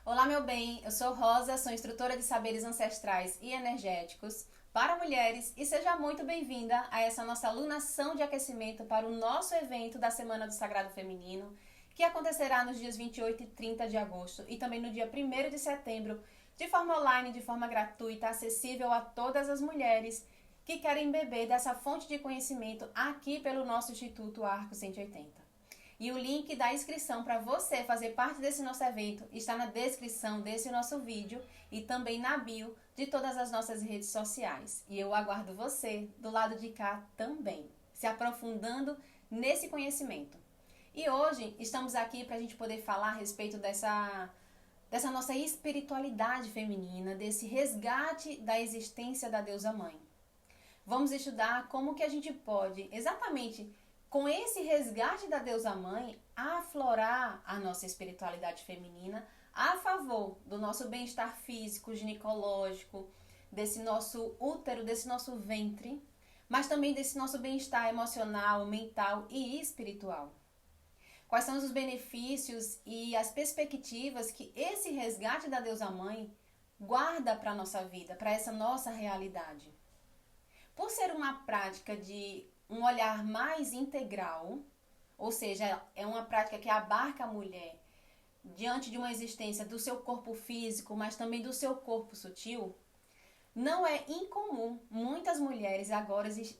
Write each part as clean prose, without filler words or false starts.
Olá, meu bem, eu sou Rosa, sou instrutora de saberes ancestrais e energéticos para mulheres e seja muito bem-vinda a essa nossa alunação de aquecimento para o nosso evento da Semana do Sagrado Feminino, que acontecerá nos dias 28 e 30 de agosto e também no dia 1º de setembro, de forma online, de forma gratuita, acessível a todas as mulheres que querem beber dessa fonte de conhecimento aqui pelo nosso Instituto Arco 180. E o link da inscrição para você fazer parte desse nosso evento está na descrição desse nosso vídeo e também na bio de todas as nossas redes sociais. E eu aguardo você do lado de cá também, se aprofundando nesse conhecimento. E hoje estamos aqui para a gente poder falar a respeito dessa nossa espiritualidade feminina, desse resgate da existência da deusa mãe. Vamos estudar como que a gente pode exatamente com esse resgate da deusa mãe, aflorar a nossa espiritualidade feminina a favor do nosso bem-estar físico, ginecológico, desse nosso útero, desse nosso ventre, mas também desse nosso bem-estar emocional, mental e espiritual. Quais são os benefícios e as perspectivas que esse resgate da deusa mãe guarda para a nossa vida, para essa nossa realidade? Por ser uma prática de um olhar mais integral, ou seja, é uma prática que abarca a mulher diante de uma existência do seu corpo físico, mas também do seu corpo sutil, não é incomum muitas mulheres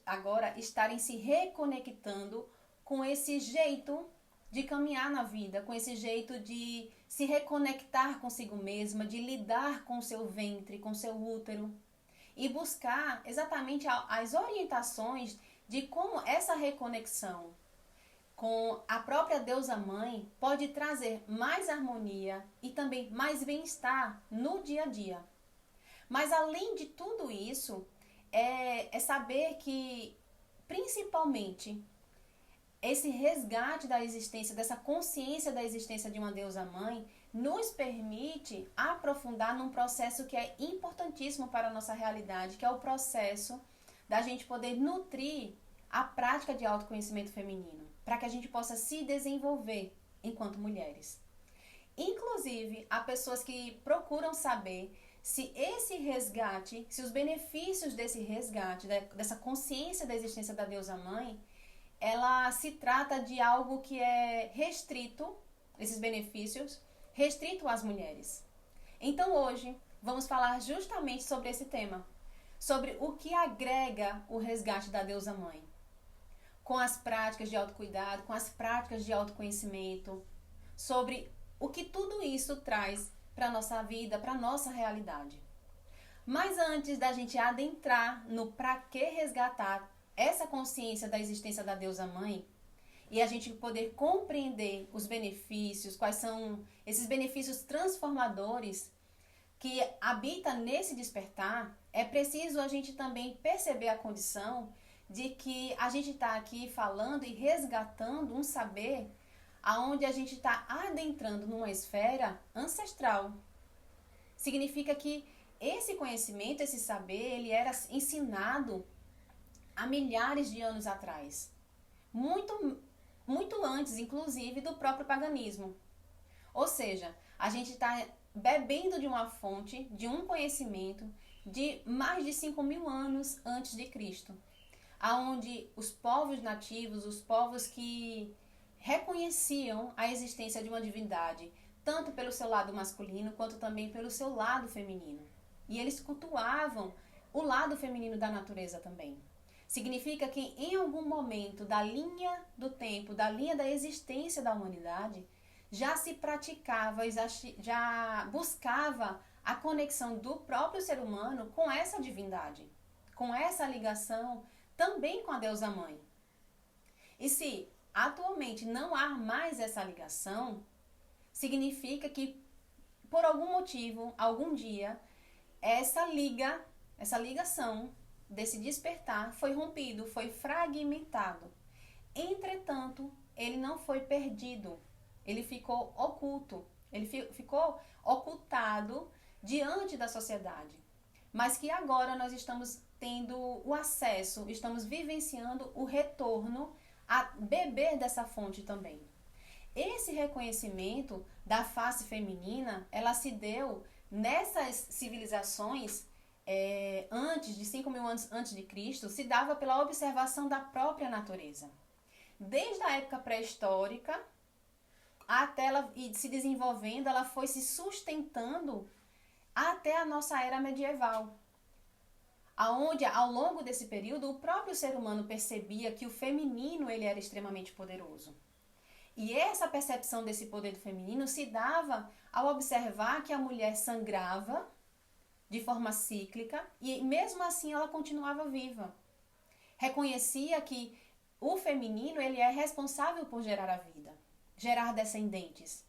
agora estarem se reconectando com esse jeito de caminhar na vida, com esse jeito de se reconectar consigo mesma, de lidar com o seu ventre, com o seu útero e buscar exatamente as orientações de como essa reconexão com a própria deusa mãe pode trazer mais harmonia e também mais bem-estar no dia a dia. Mas além de tudo isso, é saber que, principalmente, esse resgate da existência, dessa consciência da existência de uma deusa mãe, nos permite aprofundar num processo que é importantíssimo para a nossa realidade, que é o processo da gente poder nutrir a prática de autoconhecimento feminino, para que a gente possa se desenvolver enquanto mulheres. Inclusive, há pessoas que procuram saber se esse resgate, se os benefícios desse resgate, dessa consciência da existência da deusa mãe, ela se trata de algo que é restrito, esses benefícios, restrito às mulheres. Então hoje vamos falar justamente sobre esse tema, sobre o que agrega o resgate da deusa mãe, com as práticas de autocuidado, com as práticas de autoconhecimento, sobre o que tudo isso traz para a nossa vida, para a nossa realidade. Mas antes da gente adentrar no para que resgatar essa consciência da existência da deusa mãe, e a gente poder compreender os benefícios, quais são esses benefícios transformadores que habita nesse despertar, é preciso a gente também perceber a condição de que a gente está aqui falando e resgatando um saber aonde a gente está adentrando numa esfera ancestral. Significa que esse conhecimento, esse saber, ele era ensinado há milhares de anos atrás. Muito antes, inclusive, do próprio paganismo. Ou seja, a gente está bebendo de uma fonte, de um conhecimento de mais de 5.000 anos antes de Cristo, aonde os povos nativos, os povos que reconheciam a existência de uma divindade, tanto pelo seu lado masculino, quanto também pelo seu lado feminino. E eles cultuavam o lado feminino da natureza também. Significa que em algum momento da linha do tempo, da linha da existência da humanidade, já se praticava, já buscava a conexão do próprio ser humano com essa divindade, com essa ligação também com a deusa mãe. E se atualmente não há mais essa ligação, significa que por algum motivo, algum dia, essa ligação desse despertar foi rompido, foi fragmentado. Entretanto, ele não foi perdido. Ele ficou oculto, ele ficou ocultado diante da sociedade. Mas que agora nós estamos tendo o acesso, estamos vivenciando o retorno a beber dessa fonte também. esse reconhecimento da face feminina, ela se deu nessas civilizações antes de 5.000 anos antes de Cristo, se dava pela observação da própria natureza. Desde a época pré-histórica até ela ir se desenvolvendo, ela foi se sustentando até a nossa era medieval, aonde ao longo desse período o próprio ser humano percebia que o feminino ele era extremamente poderoso. E essa percepção desse poder do feminino se dava ao observar que a mulher sangrava de forma cíclica e mesmo assim ela continuava viva. Reconhecia que o feminino ele é responsável por gerar a vida, gerar descendentes.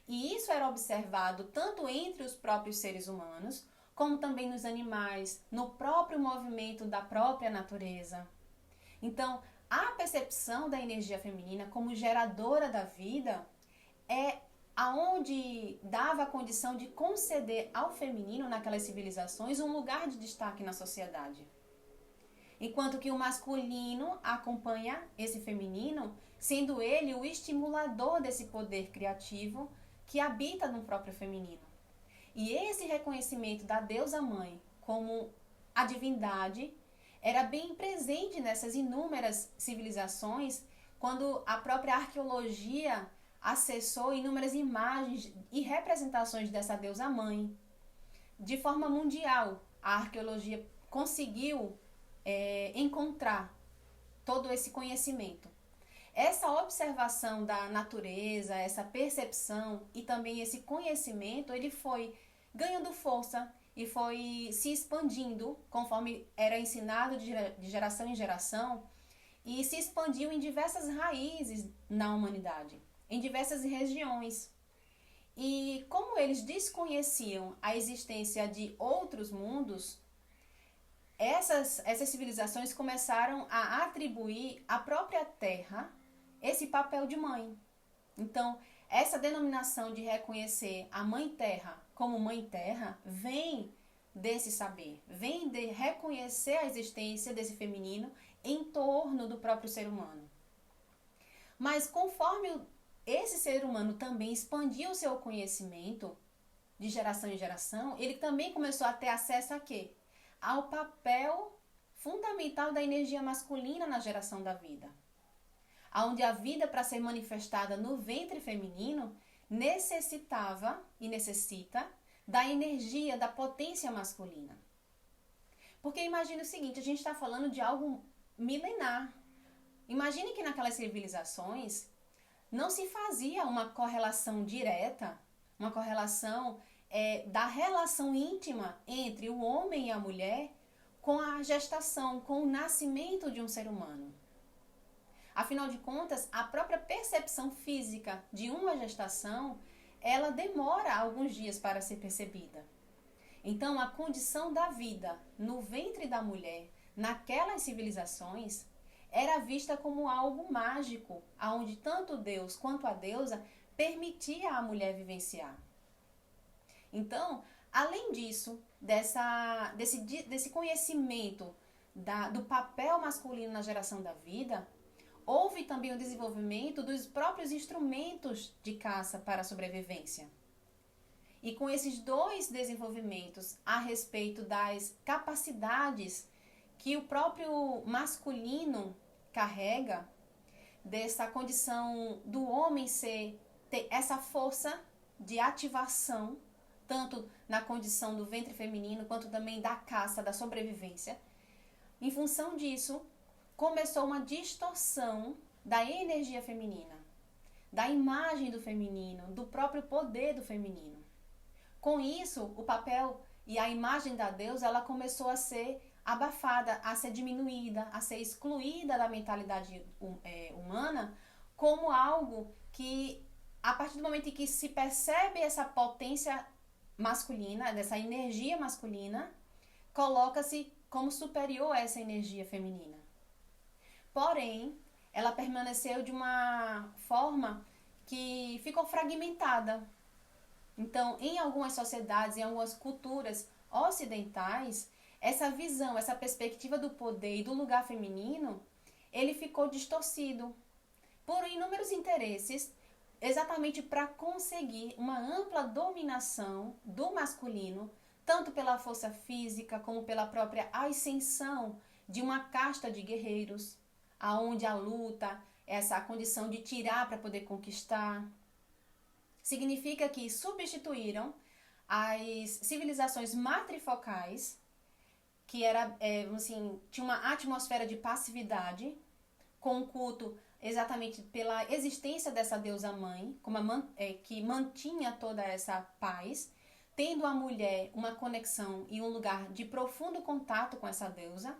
E isso era observado tanto entre os próprios seres humanos, como também nos animais, no próprio movimento da própria natureza. Então, a percepção da energia feminina como geradora da vida é aonde dava a condição de conceder ao feminino naquelas civilizações um lugar de destaque na sociedade. Enquanto que o masculino acompanha esse feminino, sendo ele o estimulador desse poder criativo que habita no próprio feminino. E esse reconhecimento da deusa mãe como a divindade era bem presente nessas inúmeras civilizações, quando a própria arqueologia acessou inúmeras imagens e representações dessa deusa mãe. De forma mundial, a arqueologia conseguiu encontrar todo esse conhecimento. Essa observação da natureza, essa percepção e também esse conhecimento, ele foi ganhando força e foi se expandindo conforme era ensinado de geração em geração e se expandiu em diversas raízes na humanidade, em diversas regiões. E como eles desconheciam a existência de outros mundos, essas civilizações começaram a atribuir à própria Terra esse papel de mãe. Então, essa denominação de reconhecer a Mãe Terra como Mãe Terra vem desse saber, vem de reconhecer a existência desse feminino em torno do próprio ser humano. Mas conforme esse ser humano também expandiu o seu conhecimento de geração em geração, ele também começou a ter acesso a quê? Ao papel fundamental da energia masculina na geração da vida. Onde a vida, para ser manifestada no ventre feminino, necessitava e necessita da energia, da potência masculina. Porque imagine o seguinte, a gente está falando de algo milenar. Imagine que naquelas civilizações não se fazia uma correlação direta, uma correlação da relação íntima entre o homem e a mulher com a gestação, com o nascimento de um ser humano. Afinal de contas, a própria percepção física de uma gestação, ela demora alguns dias para ser percebida. Então, a condição da vida no ventre da mulher, naquelas civilizações, era vista como algo mágico, onde tanto Deus quanto a deusa permitia à mulher vivenciar. Então, além disso, desse conhecimento do papel masculino na geração da vida, houve também o desenvolvimento dos próprios instrumentos de caça para a sobrevivência. E com esses dois desenvolvimentos a respeito das capacidades que o próprio masculino carrega, dessa condição do homem ter essa força de ativação, tanto na condição do ventre feminino, quanto também da caça, da sobrevivência. Em função disso, começou uma distorção da energia feminina, da imagem do feminino, do próprio poder do feminino. Com isso, o papel e a imagem da deusa, ela começou a ser abafada, a ser diminuída, a ser excluída da mentalidade humana como algo que, a partir do momento em que se percebe essa potência masculina, dessa energia masculina, coloca-se como superior a essa energia feminina. Porém, ela permaneceu de uma forma que ficou fragmentada. Então, em algumas sociedades, em algumas culturas ocidentais, essa visão, essa perspectiva do poder e do lugar feminino, ele ficou distorcido por inúmeros interesses exatamente para conseguir uma ampla dominação do masculino, tanto pela força física como pela própria ascensão de uma casta de guerreiros, aonde a luta, essa condição de tirar para poder conquistar, significa que substituíram as civilizações matrifocais, que era, assim, tinha uma atmosfera de passividade, com o culto exatamente pela existência dessa deusa mãe, que mantinha toda essa paz, tendo a mulher uma conexão e um lugar de profundo contato com essa deusa.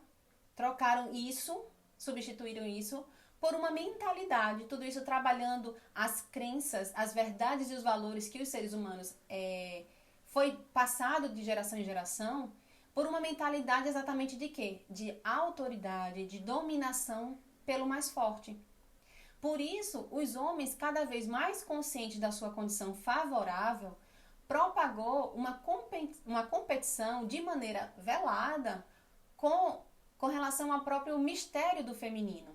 Trocaram isso, substituíram isso por uma mentalidade, tudo isso trabalhando as crenças, as verdades e os valores que os seres humanos foi passado de geração em geração, por uma mentalidade exatamente de quê? De autoridade, de dominação pelo mais forte. Por isso, os homens, cada vez mais conscientes da sua condição favorável, propagou uma competição de maneira velada com relação ao próprio mistério do feminino,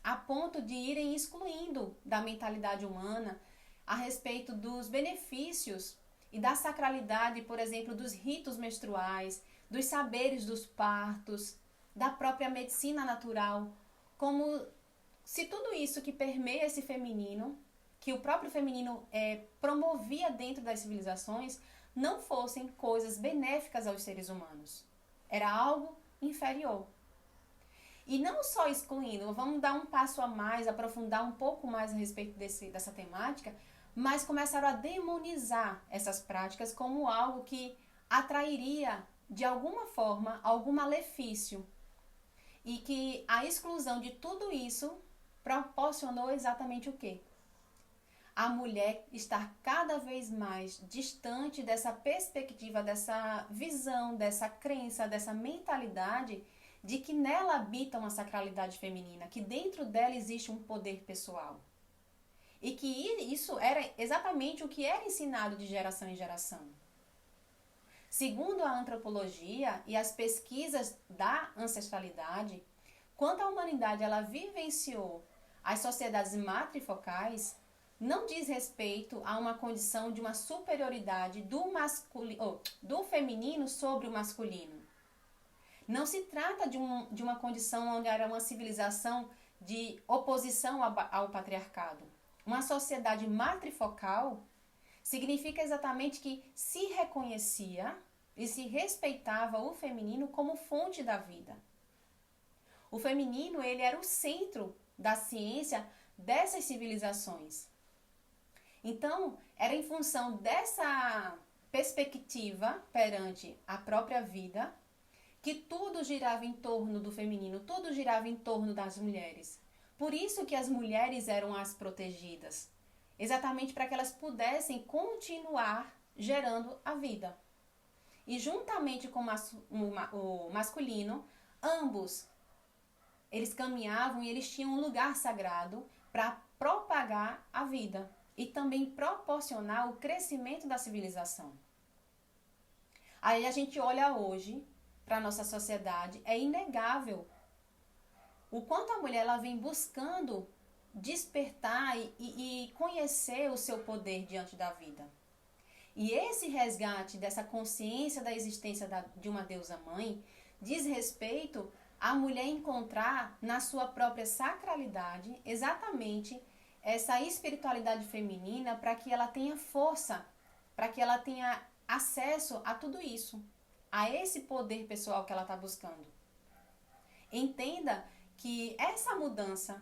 a ponto de irem excluindo da mentalidade humana a respeito dos benefícios e da sacralidade, por exemplo, dos ritos menstruais, dos saberes dos partos, da própria medicina natural, como se tudo isso que permeia esse feminino, que o próprio feminino promovia dentro das civilizações, não fossem coisas benéficas aos seres humanos. Era algo inferior. E não só excluindo, vamos dar um passo a mais, aprofundar um pouco mais a respeito dessa temática, mas começaram a demonizar essas práticas como algo que atrairia, de alguma forma, algum malefício. E que a exclusão de tudo isso proporcionou exatamente o quê? A mulher estar cada vez mais distante dessa perspectiva, dessa visão, dessa crença, dessa mentalidade de que nela habita uma sacralidade feminina, que dentro dela existe um poder pessoal. E que isso era exatamente o que era ensinado de geração em geração. Segundo a antropologia e as pesquisas da ancestralidade, quando a humanidade ela vivenciou as sociedades matrifocais, não diz respeito a uma condição de uma superioridade do feminino sobre o masculino. Não se trata de uma condição onde era uma civilização de oposição ao patriarcado. Uma sociedade matrifocal significa exatamente que se reconhecia e se respeitava o feminino como fonte da vida. O feminino, ele era o centro da ciência dessas civilizações. Então, era em função dessa perspectiva perante a própria vida que tudo girava em torno do feminino, tudo girava em torno das mulheres. Por isso que as mulheres eram as protegidas, exatamente para que elas pudessem continuar gerando a vida. E juntamente com o masculino, ambos, eles caminhavam e eles tinham um lugar sagrado para propagar a vida e também proporcionar o crescimento da civilização. Aí a gente olha hoje para a nossa sociedade, é inegável o quanto a mulher ela vem buscando despertar e conhecer o seu poder diante da vida. E esse resgate dessa consciência da existência de uma deusa mãe diz respeito à mulher encontrar na sua própria sacralidade exatamente essa espiritualidade feminina para que ela tenha força, para que ela tenha acesso a tudo isso, a esse poder pessoal que ela está buscando. Entenda que essa mudança,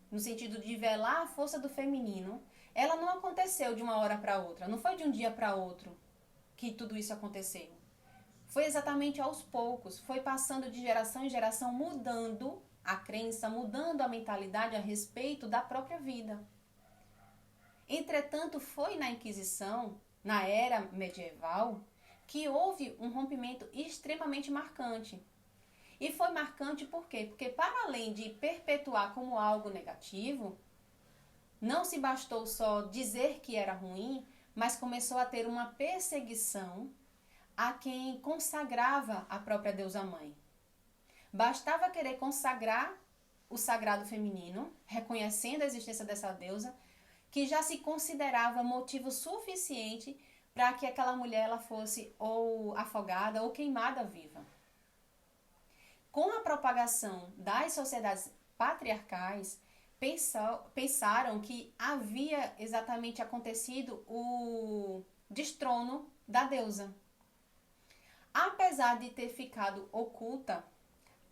no sentido de velar a força do feminino, ela não aconteceu de uma hora para outra, não foi de um dia para outro que tudo isso aconteceu. Foi exatamente aos poucos, foi passando de geração em geração, mudando a crença, mudando a mentalidade a respeito da própria vida. Entretanto, foi na Inquisição, na era medieval, que houve um rompimento extremamente marcante. E foi marcante por quê? Porque para além de perpetuar como algo negativo, não se bastou só dizer que era ruim, mas começou a ter uma perseguição a quem consagrava a própria deusa mãe. Bastava querer consagrar o sagrado feminino, reconhecendo a existência dessa deusa, que já se considerava motivo suficiente para que aquela mulher ela fosse ou afogada ou queimada viva. Com a propagação das sociedades patriarcais, pensaram que havia exatamente acontecido o destrono da deusa. Apesar de ter ficado oculta,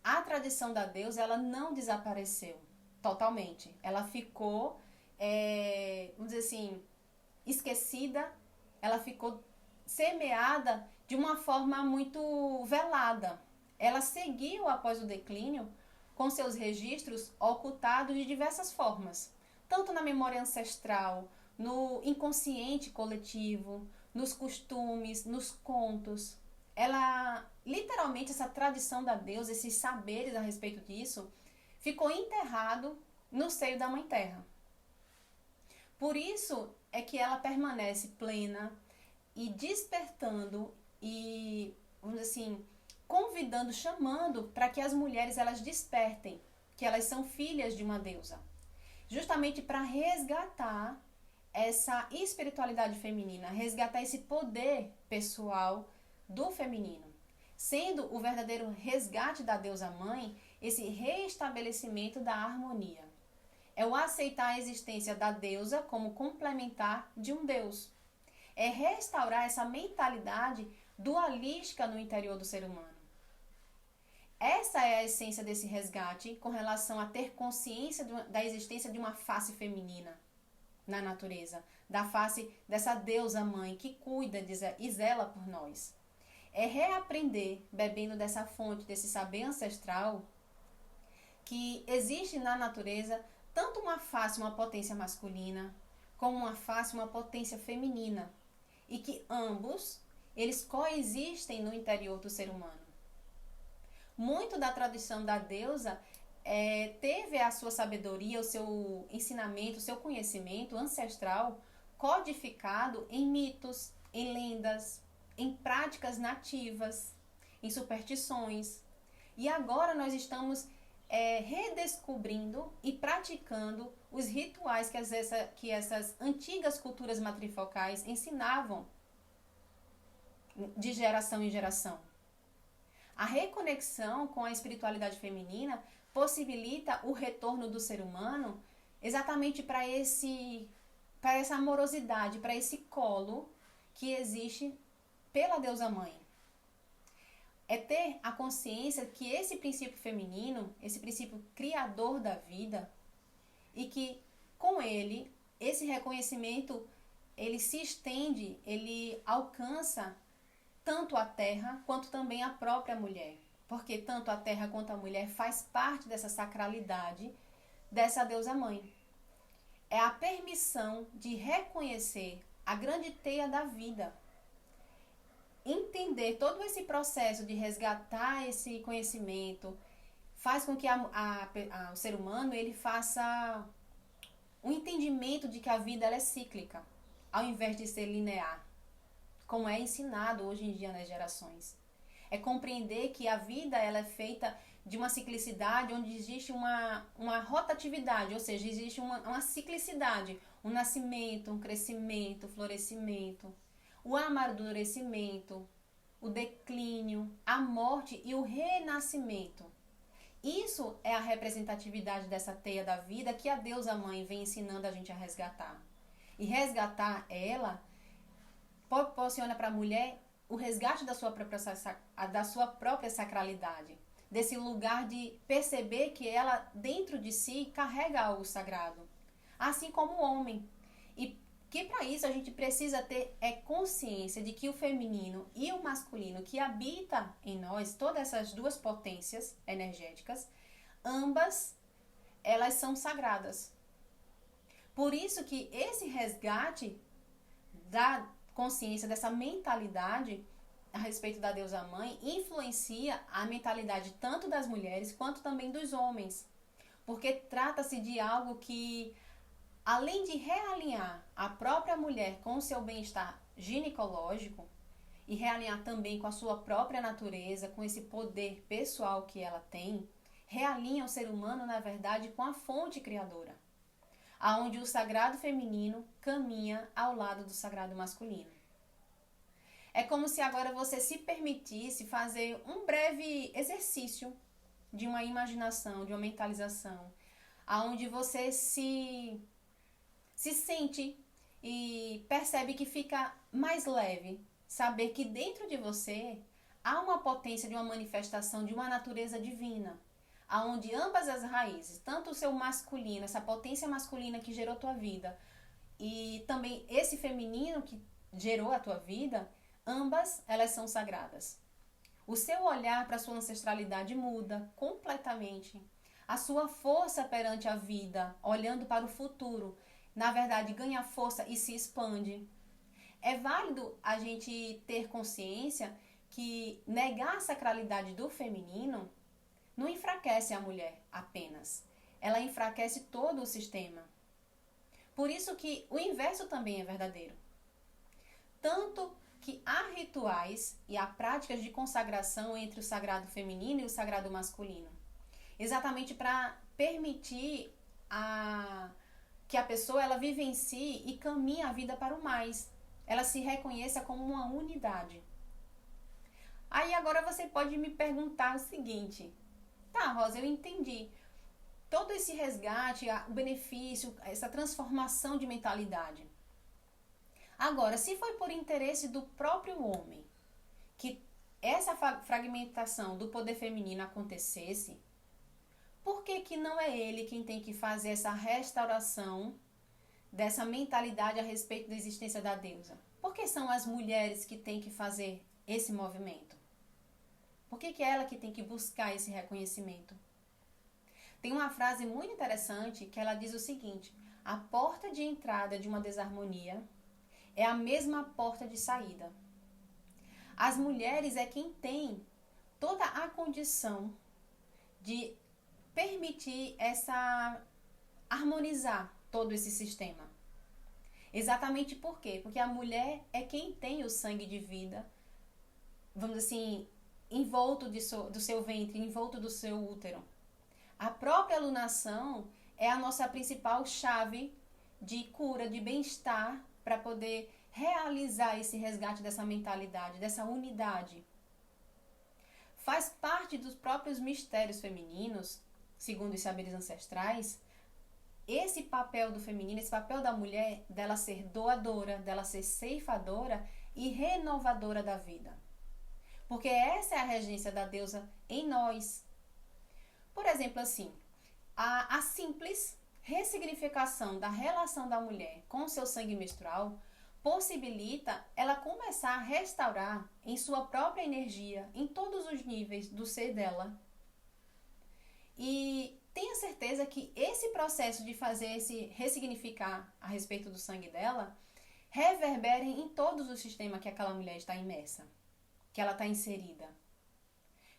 a tradição da deusa ela não desapareceu totalmente. Ela ficou, vamos dizer assim, esquecida, ela ficou semeada de uma forma muito velada. Ela seguiu após o declínio com seus registros ocultados de diversas formas, tanto na memória ancestral, no inconsciente coletivo, nos costumes, nos contos. Ela, literalmente, essa tradição da deusa, esses saberes a respeito disso, ficou enterrado no seio da Mãe Terra. Por isso é que ela permanece plena e despertando e, vamos dizer assim, convidando, chamando para que as mulheres elas despertem, que elas são filhas de uma deusa, justamente para resgatar essa espiritualidade feminina, resgatar esse poder pessoal do feminino, sendo o verdadeiro resgate da deusa mãe esse reestabelecimento da harmonia. É o aceitar a existência da deusa como complementar de um deus. É restaurar essa mentalidade dualística no interior do ser humano. Essa é a essência desse resgate com relação a ter consciência da existência de uma face feminina na natureza, da face dessa deusa mãe que cuida e zela por nós. É reaprender, bebendo dessa fonte, desse saber ancestral, que existe na natureza tanto uma face, uma potência masculina, como uma face, uma potência feminina, e que ambos, eles coexistem no interior do ser humano. Muito da tradição da deusa teve a sua sabedoria, o seu ensinamento, o seu conhecimento ancestral codificado em mitos, em lendas, em práticas nativas, em superstições. E agora nós estamos redescobrindo e praticando os rituais que essas antigas culturas matrifocais ensinavam de geração em geração. A reconexão com a espiritualidade feminina possibilita o retorno do ser humano exatamente para essa amorosidade, para esse colo que existe pela deusa mãe. É ter a consciência que esse princípio feminino, esse princípio criador da vida, e que com ele, esse reconhecimento, ele se estende, ele alcança tanto a terra quanto também a própria mulher. Porque tanto a terra quanto a mulher faz parte dessa sacralidade dessa deusa mãe. É a permissão de reconhecer a grande teia da vida. Entender todo esse processo de resgatar esse conhecimento faz com que o ser humano ele faça um entendimento de que a vida ela é cíclica, ao invés de ser linear, como é ensinado hoje em dia nas gerações. É compreender que a vida ela é feita de uma ciclicidade onde existe uma rotatividade, ou seja, existe uma ciclicidade, um nascimento, um crescimento, um florescimento, o amadurecimento, o declínio, a morte e o renascimento. Isso é a representatividade dessa teia da vida que a deusa mãe vem ensinando a gente a resgatar. E resgatar ela proporciona para a mulher o resgate da sua própria sacralidade, desse lugar de perceber que ela dentro de si carrega algo sagrado, assim como o homem. E que para isso a gente precisa ter consciência de que o feminino e o masculino que habita em nós, todas essas duas potências energéticas, ambas elas são sagradas. Por isso que esse resgate da consciência, dessa mentalidade a respeito da deusa mãe influencia a mentalidade tanto das mulheres quanto também dos homens, porque trata-se de algo que, além de realinhar a própria mulher com o seu bem-estar ginecológico e realinhar também com a sua própria natureza, com esse poder pessoal que ela tem, realinha o ser humano, na verdade, com a fonte criadora. aonde o sagrado feminino caminha ao lado do sagrado masculino. É como se agora você se permitisse fazer um breve exercício de uma imaginação, de uma mentalização, aonde você se sente e percebe que fica mais leve, saber que dentro de você há uma potência de uma manifestação de uma natureza divina, aonde ambas as raízes, tanto o seu masculino, essa potência masculina que gerou tua vida, e também esse feminino que gerou a tua vida, ambas elas são sagradas. O seu olhar para a sua ancestralidade muda completamente. A sua força perante a vida, olhando para o futuro, na verdade ganha força e se expande. É válido a gente ter consciência que negar a sacralidade do feminino não enfraquece a mulher apenas. Ela enfraquece todo o sistema. Por isso que o inverso também é verdadeiro. Tanto que há rituais e há práticas de consagração entre o sagrado feminino e o sagrado masculino. Exatamente para permitir que a pessoa ela vivencie e caminhe a vida para o mais. Ela se reconheça como uma unidade. Aí agora você pode me perguntar o seguinte: tá, Rosa, eu entendi. Todo esse resgate, o benefício, essa transformação de mentalidade. Agora, se foi por interesse do próprio homem que essa fragmentação do poder feminino acontecesse, por que não é ele quem tem que fazer essa restauração dessa mentalidade a respeito da existência da deusa? Por que são as mulheres que têm que fazer esse movimento? Por que é ela que tem que buscar esse reconhecimento? Tem uma frase muito interessante que ela diz o seguinte: a porta de entrada de uma desarmonia é a mesma porta de saída. As mulheres é quem tem toda a condição de permitir harmonizar todo esse sistema. Exatamente por quê? Porque a mulher é quem tem o sangue de vida, vamos dizer assim, envolto do seu ventre, envolto do seu útero. A própria alunação é a nossa principal chave de cura, de bem-estar, para poder realizar esse resgate dessa mentalidade, dessa unidade. Faz parte dos próprios mistérios femininos, segundo os saberes ancestrais, esse papel do feminino, esse papel da mulher, dela ser doadora, dela ser ceifadora e renovadora da vida. Porque essa é a regência da deusa em nós. Por exemplo, assim, a simples ressignificação da relação da mulher com o seu sangue menstrual possibilita ela começar a restaurar em sua própria energia, em todos os níveis do ser dela. E tenha certeza que esse processo de fazer esse ressignificar a respeito do sangue dela reverbera em todos os sistemas que aquela mulher está imersa, que ela está inserida.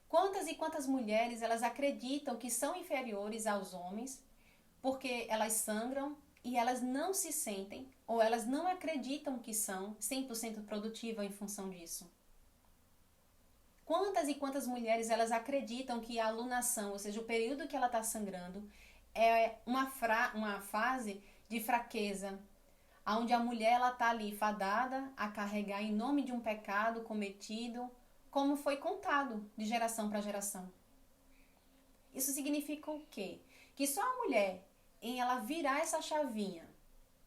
Quantas e quantas mulheres elas acreditam que são inferiores aos homens porque elas sangram e elas não se sentem ou elas não acreditam que são 100% produtivas em função disso. Quantas e quantas mulheres elas acreditam que a alunação, ou seja, o período que ela está sangrando, é uma fase de fraqueza, onde a mulher está ali fadada a carregar em nome de um pecado cometido, como foi contado de geração para geração. Isso significa o quê? Que só a mulher, em ela virar essa chavinha,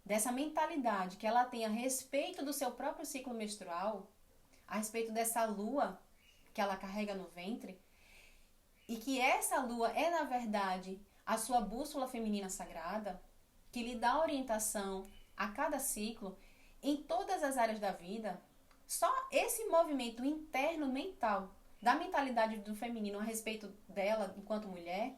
dessa mentalidade que ela tem a respeito do seu próprio ciclo menstrual, a respeito dessa lua que ela carrega no ventre, e que essa lua é, na verdade, a sua bússola feminina sagrada, que lhe dá orientação a cada ciclo, em todas as áreas da vida. Só esse movimento interno mental, da mentalidade do feminino a respeito dela enquanto mulher,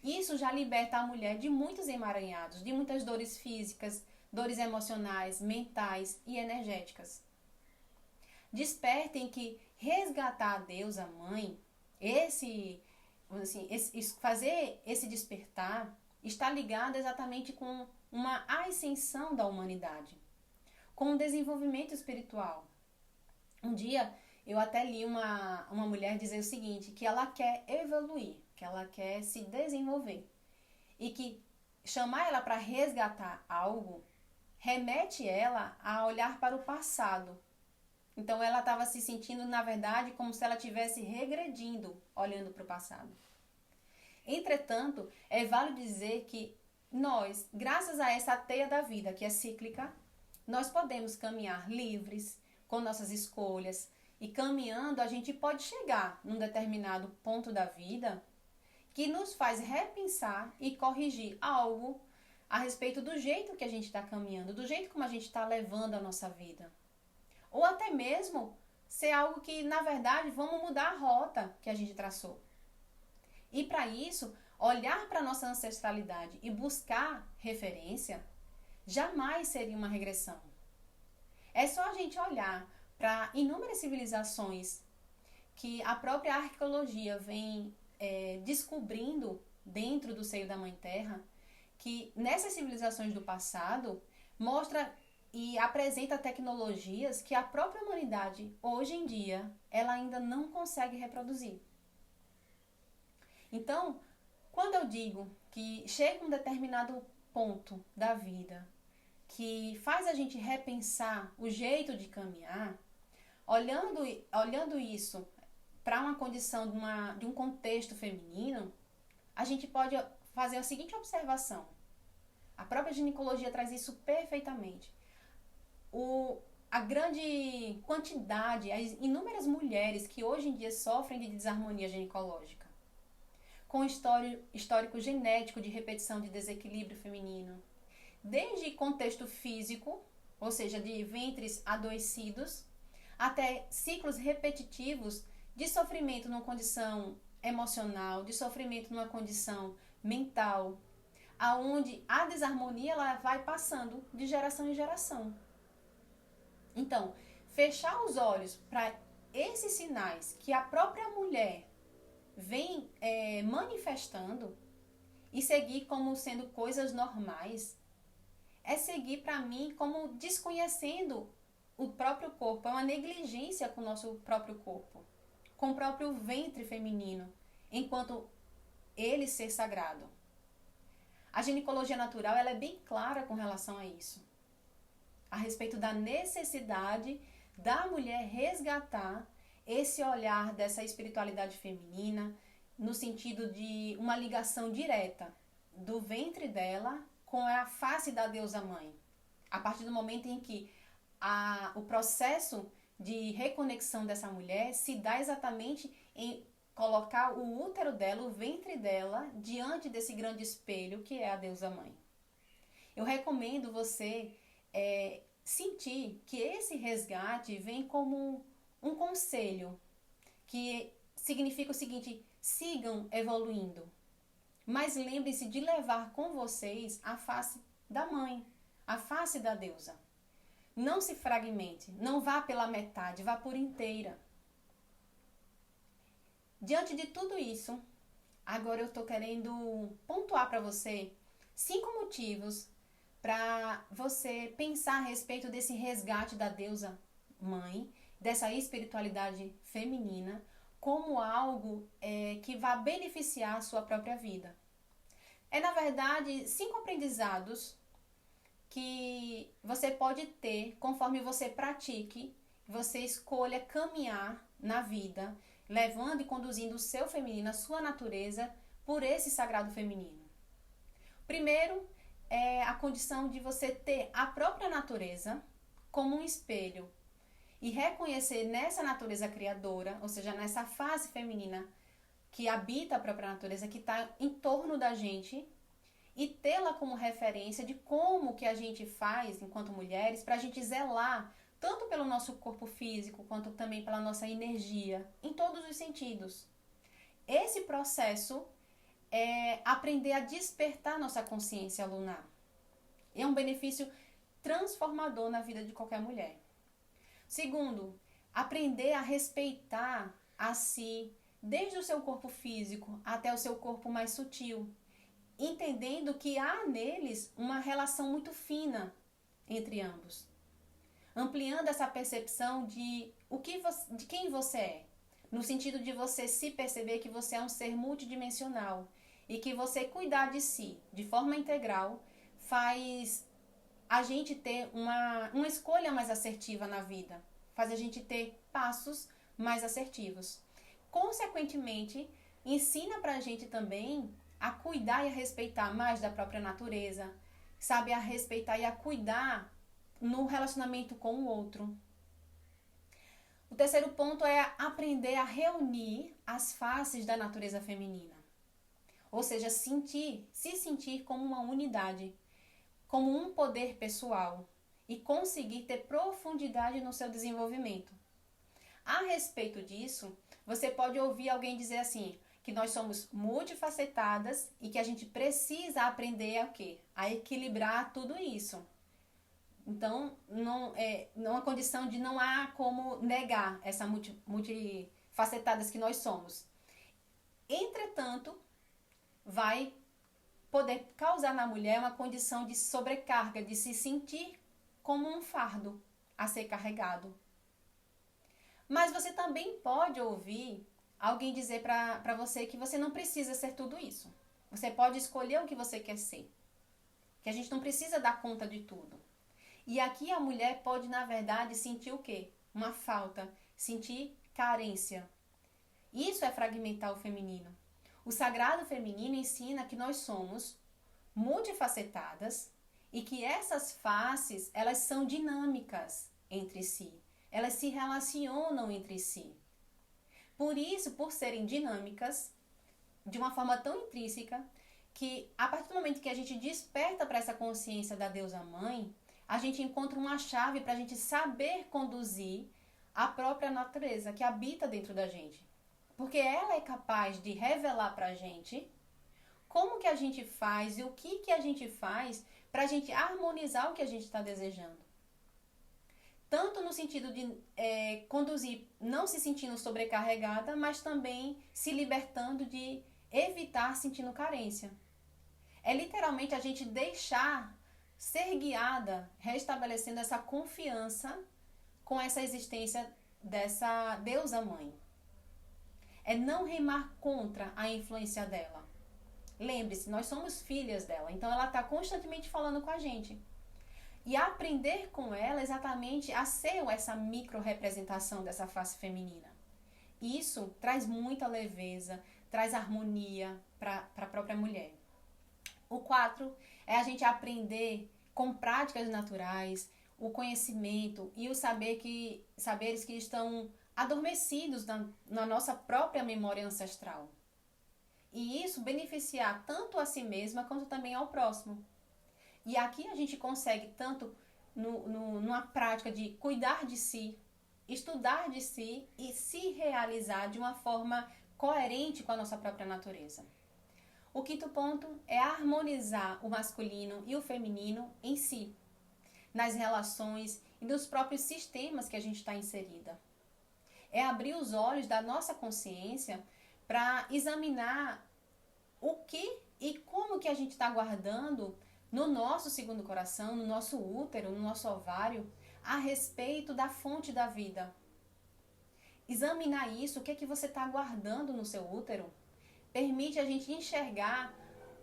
isso já liberta a mulher de muitos emaranhados, de muitas dores físicas, dores emocionais, mentais e energéticas. Despertem que resgatar a deusa mãe, fazer esse despertar, está ligado exatamente com uma ascensão da humanidade, com o desenvolvimento espiritual. Um dia eu até li uma mulher dizer o seguinte, que ela quer evoluir, que ela quer se desenvolver. E que chamar ela para resgatar algo remete ela a olhar para o passado. Então ela estava se sentindo, na verdade, como se ela estivesse regredindo, olhando para o passado. Entretanto, é válido dizer que nós, graças a essa teia da vida que é cíclica, nós podemos caminhar livres com nossas escolhas e caminhando a gente pode chegar num determinado ponto da vida que nos faz repensar e corrigir algo a respeito do jeito que a gente está caminhando, do jeito como a gente está levando a nossa vida. Ou até mesmo ser algo que, na verdade, vamos mudar a rota que a gente traçou. E para isso, olhar para a nossa ancestralidade e buscar referência jamais seria uma regressão. É só a gente olhar para inúmeras civilizações que a própria arqueologia vem descobrindo dentro do seio da Mãe Terra, que nessas civilizações do passado mostra e apresenta tecnologias que a própria humanidade, hoje em dia, ela ainda não consegue reproduzir. Então, quando eu digo que chega um determinado ponto da vida que faz a gente repensar o jeito de caminhar, olhando isso para uma condição de um contexto feminino, a gente pode fazer a seguinte observação. A própria ginecologia traz isso perfeitamente. A grande quantidade, as inúmeras mulheres que hoje em dia sofrem de desarmonia ginecológica, com histórico genético de repetição de desequilíbrio feminino, desde contexto físico, ou seja, de ventres adoecidos, até ciclos repetitivos de sofrimento numa condição emocional, de sofrimento numa condição mental, aonde a desarmonia ela vai passando de geração em geração. Então, fechar os olhos para esses sinais que a própria mulher vem manifestando e seguir como sendo coisas normais, é seguir para mim como desconhecendo o próprio corpo, é uma negligência com o nosso próprio corpo, com o próprio ventre feminino, enquanto ele ser sagrado. A ginecologia natural ela é bem clara com relação a isso, a respeito da necessidade da mulher resgatar esse olhar dessa espiritualidade feminina, no sentido de uma ligação direta do ventre dela com a face da deusa mãe. A partir do momento em que o processo de reconexão dessa mulher se dá exatamente em colocar o útero dela, o ventre dela, diante desse grande espelho que é a deusa mãe. Eu recomendo você sentir que esse resgate vem como um conselho, que significa o seguinte: sigam evoluindo, mas lembre-se de levar com vocês a face da mãe, a face da deusa. Não se fragmente, não vá pela metade, vá por inteira. Diante de tudo isso, agora eu estou querendo pontuar para você 5 motivos para você pensar a respeito desse resgate da deusa mãe, dessa espiritualidade feminina, como algo que vai beneficiar a sua própria vida. Na verdade, 5 aprendizados que você pode ter conforme você pratique, você escolha caminhar na vida, levando e conduzindo o seu feminino, a sua natureza, por esse sagrado feminino. Primeiro, é a condição de você ter a própria natureza como um espelho e reconhecer nessa natureza criadora, ou seja, nessa face feminina que habita a própria natureza, que está em torno da gente, e tê-la como referência de como que a gente faz, enquanto mulheres, para a gente zelar tanto pelo nosso corpo físico, quanto também pela nossa energia, em todos os sentidos. Esse processo é aprender a despertar nossa consciência lunar. É um benefício transformador na vida de qualquer mulher. Segundo, aprender a respeitar a si, desde o seu corpo físico até o seu corpo mais sutil, entendendo que há neles uma relação muito fina entre ambos, ampliando essa percepção de quem você é, no sentido de você se perceber que você é um ser multidimensional e que você cuidar de si de forma integral faz a gente ter uma escolha mais assertiva na vida, faz a gente ter passos mais assertivos. Consequentemente, ensina pra gente também a cuidar e a respeitar mais da própria natureza, sabe, a respeitar e a cuidar no relacionamento com o outro. O terceiro ponto é aprender a reunir as faces da natureza feminina. Ou seja, se sentir como uma unidade, como um poder pessoal e conseguir ter profundidade no seu desenvolvimento. A respeito disso, você pode ouvir alguém dizer assim, que nós somos multifacetadas e que a gente precisa aprender a quê? A equilibrar tudo isso. Então, não é uma condição de não há como negar essa multifacetadas que nós somos. Entretanto, vai poder causar na mulher uma condição de sobrecarga, de se sentir como um fardo a ser carregado. Mas você também pode ouvir alguém dizer para você que você não precisa ser tudo isso. Você pode escolher o que você quer ser. Que a gente não precisa dar conta de tudo. E aqui a mulher pode, na verdade, sentir o quê? Uma falta, sentir carência. Isso é fragmentar o feminino. O sagrado feminino ensina que nós somos multifacetadas e que essas faces, elas são dinâmicas entre si. Elas se relacionam entre si. Por isso, por serem dinâmicas, de uma forma tão intrínseca, que a partir do momento que a gente desperta para essa consciência da deusa mãe, a gente encontra uma chave para a gente saber conduzir a própria natureza que habita dentro da gente. Porque ela é capaz de revelar para a gente como que a gente faz e o que a gente faz para a gente harmonizar o que a gente está desejando. Tanto no sentido de conduzir, não se sentindo sobrecarregada, mas também se libertando de evitar sentindo carência. É literalmente a gente deixar ser guiada, restabelecendo essa confiança com essa existência dessa deusa mãe. É não remar contra a influência dela. Lembre-se, nós somos filhas dela, então ela está constantemente falando com a gente. E aprender com ela exatamente a ser essa micro-representação dessa face feminina. Isso traz muita leveza, traz harmonia para a própria mulher. O 4 é a gente aprender com práticas naturais, o conhecimento e os saberes que estão adormecidos na nossa própria memória ancestral. E isso beneficiar tanto a si mesma quanto também ao próximo. E aqui a gente consegue tanto numa prática de cuidar de si, estudar de si e se realizar de uma forma coerente com a nossa própria natureza. O 5º ponto é harmonizar o masculino e o feminino em si, nas relações e nos próprios sistemas que a gente está inserida. É abrir os olhos da nossa consciência para examinar o que e como que a gente está guardando no nosso segundo coração, no nosso útero, no nosso ovário, a respeito da fonte da vida. Examinar isso, o que é que você está guardando no seu útero, permite a gente enxergar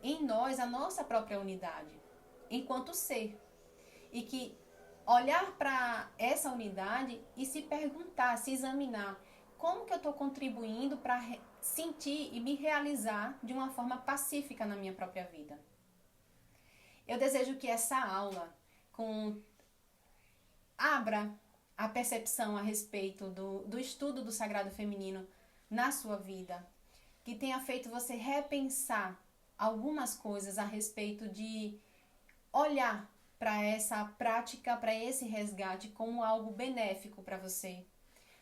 em nós a nossa própria unidade, enquanto ser. E que olhar para essa unidade e se perguntar, se examinar, como que eu estou contribuindo para sentir e me realizar de uma forma pacífica na minha própria vida. Eu desejo que essa aula abra a percepção a respeito do estudo do sagrado feminino na sua vida, que tenha feito você repensar algumas coisas a respeito de olhar para essa prática, para esse resgate como algo benéfico para você,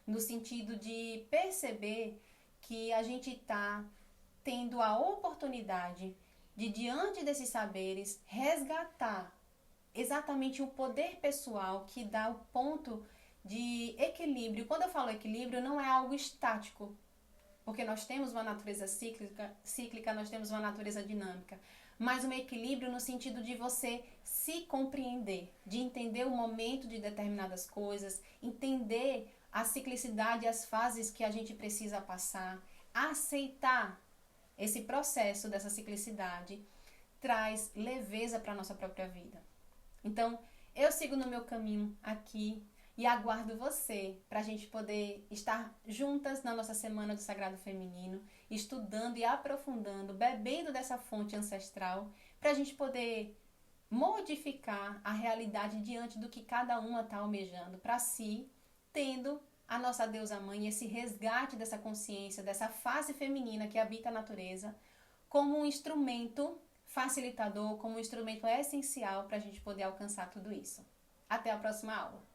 no sentido de perceber que a gente está tendo a oportunidade de, diante desses saberes, resgatar exatamente o poder pessoal que dá o ponto de equilíbrio. Quando eu falo equilíbrio, não é algo estático, porque nós temos uma natureza cíclica, nós temos uma natureza dinâmica, mas um equilíbrio no sentido de você se compreender, de entender o momento de determinadas coisas, entender a ciclicidade e as fases que a gente precisa passar, aceitar esse processo dessa ciclicidade traz leveza para a nossa própria vida. Então, eu sigo no meu caminho aqui e aguardo você para a gente poder estar juntas na nossa Semana do Sagrado Feminino, estudando e aprofundando, bebendo dessa fonte ancestral, para a gente poder modificar a realidade diante do que cada uma está almejando para si, tendo a nossa deusa mãe, esse resgate dessa consciência, dessa face feminina que habita a natureza, como um instrumento facilitador, como um instrumento essencial para a gente poder alcançar tudo isso. Até a próxima aula!